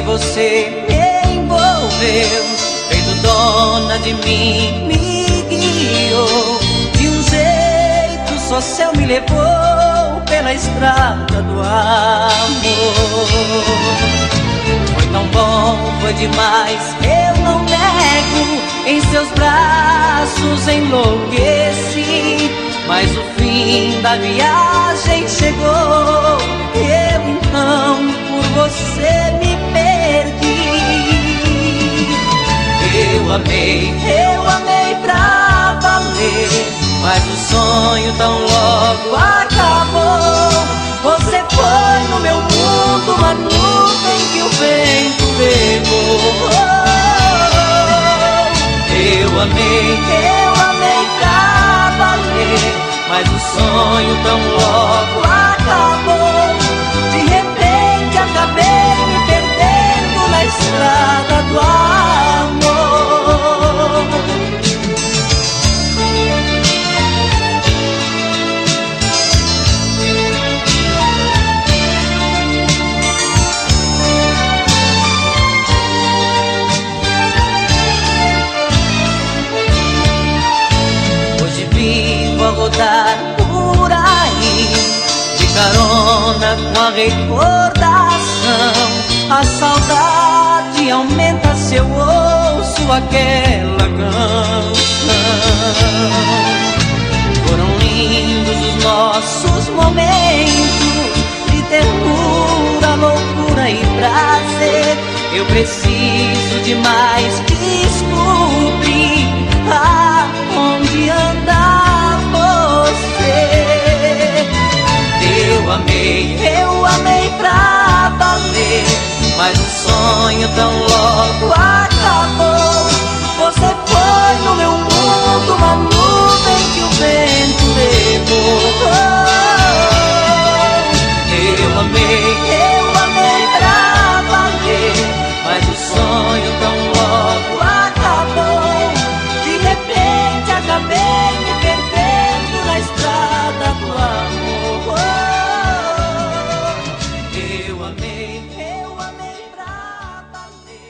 você me envolveu, feito dona de mim, me guiou. De um jeito só seu me levou pela estrada do amor. Foi tão bom, foi demais, eu não nego. Em seus braços enlouqueci, mas o fim da viagem chegou. E eu então por você me perdi. Eu amei pra valer, mas o sonho tão logo acabou. Você foi no meu mundo uma nuvem que o vento levou. Eu amei pra valer, mas o sonho tão logo acabou. De repente acabei me perdendo na estrada do amor. Rodar por aí, de carona com a recordação. A saudade aumenta se eu ouço aquela canção. Foram lindos os nossos momentos de ternura, loucura e prazer. Eu preciso de mais